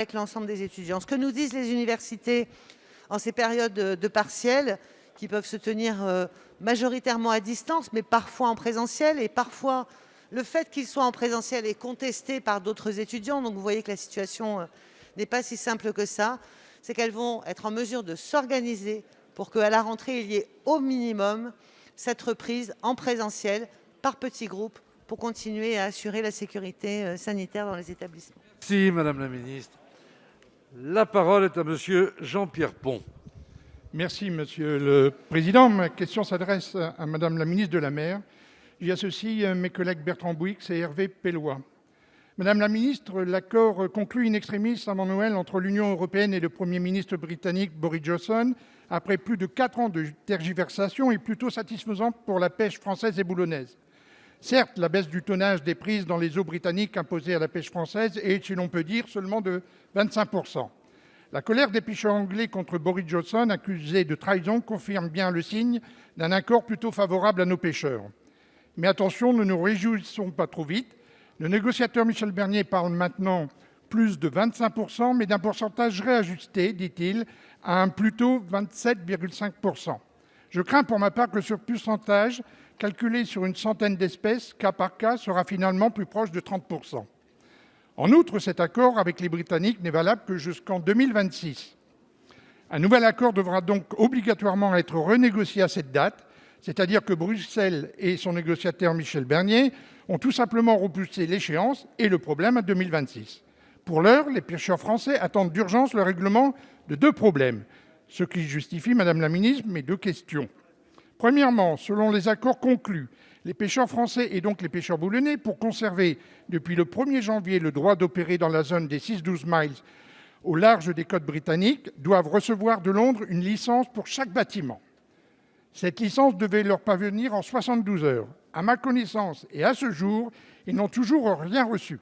avec l'ensemble des étudiants. Ce que nous disent les universités en ces périodes de partiels, qui peuvent se tenir majoritairement à distance, mais parfois en présentiel, et parfois le fait qu'ils soient en présentiel est contesté par d'autres étudiants, donc vous voyez que la situation n'est pas si simple que ça, c'est qu'elles vont être en mesure de s'organiser pour qu'à la rentrée, il y ait au minimum cette reprise en présentiel, par petits groupes, pour continuer à assurer la sécurité sanitaire dans les établissements. Merci Madame la Ministre. La parole est à Monsieur Jean-Pierre Pont. Merci Monsieur le Président. Ma question s'adresse à Madame la Ministre de la Mer. J'y associe mes collègues Bertrand Bouix et Hervé Pellois. Madame la Ministre, l'accord conclu in extremis avant Noël entre l'Union européenne et le Premier ministre britannique Boris Johnson, après plus de 4 ans de tergiversation, est plutôt satisfaisant pour la pêche française et boulonnaise. Certes, la baisse du tonnage des prises dans les eaux britanniques imposée à la pêche française est, si l'on peut dire, seulement de 25%. La colère des pêcheurs anglais contre Boris Johnson, accusé de trahison, confirme bien le signe d'un accord plutôt favorable à nos pêcheurs. Mais attention, ne nous réjouissons pas trop vite. Le négociateur Michel Barnier parle maintenant plus de 25%, mais d'un pourcentage réajusté, dit-il, à un plutôt 27,5%. Je crains pour ma part que ce pourcentage, calculé sur une centaine d'espèces, cas par cas, sera finalement plus proche de 30%. En outre, cet accord avec les Britanniques n'est valable que jusqu'en 2026. Un nouvel accord devra donc obligatoirement être renégocié à cette date, c'est-à-dire que Bruxelles et son négociateur Michel Barnier ont tout simplement repoussé l'échéance et le problème à 2026. Pour l'heure, les pêcheurs français attendent d'urgence le règlement de 2 problèmes, ce qui justifie, Madame la Ministre, mes 2 questions. Premièrement, selon les accords conclus, les pêcheurs français et donc les pêcheurs boulonnais, pour conserver depuis le 1er janvier le droit d'opérer dans la zone des 6-12 miles au large des côtes britanniques, doivent recevoir de Londres une licence pour chaque bâtiment. Cette licence devait leur parvenir en 72 heures. À ma connaissance et à ce jour, ils n'ont toujours rien reçu.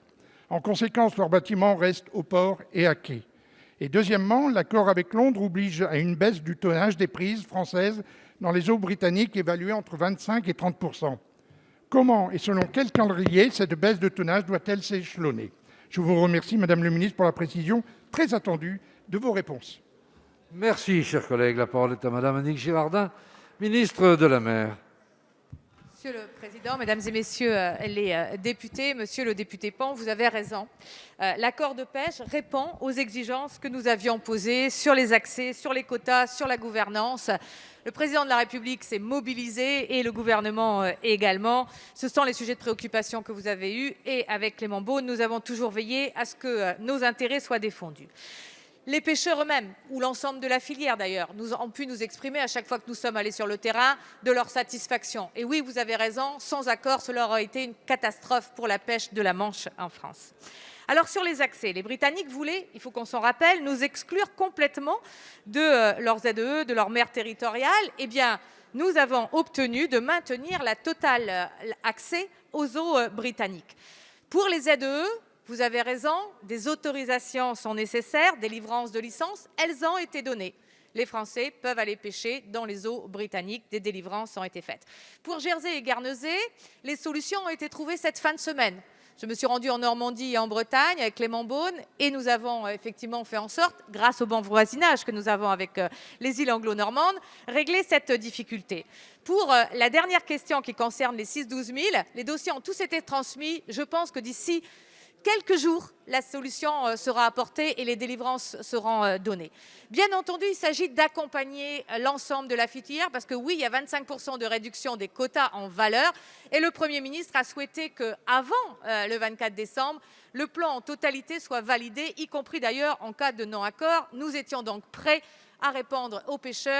En conséquence, leurs bâtiments restent au port et à quai. Et deuxièmement, l'accord avec Londres oblige à une baisse du tonnage des prises françaises dans les eaux britanniques évaluée entre 25 et 30%. Comment et selon quel calendrier cette baisse de tonnage doit-elle s'échelonner? Je vous remercie, Madame le Ministre, pour la précision très attendue de vos réponses. Merci, chers collègues. La parole est à Madame Annick Girardin, ministre de la Mer. Monsieur le Président, Mesdames et Messieurs les députés, Monsieur le député Pont, vous avez raison. L'accord de pêche répond aux exigences que nous avions posées sur les accès, sur les quotas, sur la gouvernance. Le Président de la République s'est mobilisé et le gouvernement également. Ce sont les sujets de préoccupation que vous avez eus et avec Clément Beaune, nous avons toujours veillé à ce que nos intérêts soient défendus. Les pêcheurs eux-mêmes, ou l'ensemble de la filière d'ailleurs, ont pu nous exprimer à chaque fois que nous sommes allés sur le terrain de leur satisfaction. Et oui, vous avez raison, sans accord, cela aurait été une catastrophe pour la pêche de la Manche en France. Alors sur les accès, les Britanniques voulaient, il faut qu'on s'en rappelle, nous exclure complètement de leurs ZEE, de leur mer territoriale. Eh bien, nous avons obtenu de maintenir la totale accès aux eaux britanniques. Pour les ZEE, vous avez raison, des autorisations sont nécessaires, délivrance de licences, elles ont été données. Les Français peuvent aller pêcher dans les eaux britanniques, des délivrances ont été faites. Pour Jersey et Guernesey, les solutions ont été trouvées cette fin de semaine. Je me suis rendue en Normandie et en Bretagne avec Clément Beaune et nous avons effectivement fait en sorte, grâce au bon voisinage que nous avons avec les îles anglo-normandes, régler cette difficulté. Pour la dernière question qui concerne les 6-12 000, les dossiers ont tous été transmis. Je pense que d'ici quelques jours, la solution sera apportée et les délivrances seront données. Bien entendu, il s'agit d'accompagner l'ensemble de la filière parce que oui, il y a 25% de réduction des quotas en valeur et le Premier ministre a souhaité qu'avant le 24 décembre, le plan en totalité soit validé, y compris d'ailleurs en cas de non-accord. Nous étions donc prêts à répondre aux pêcheurs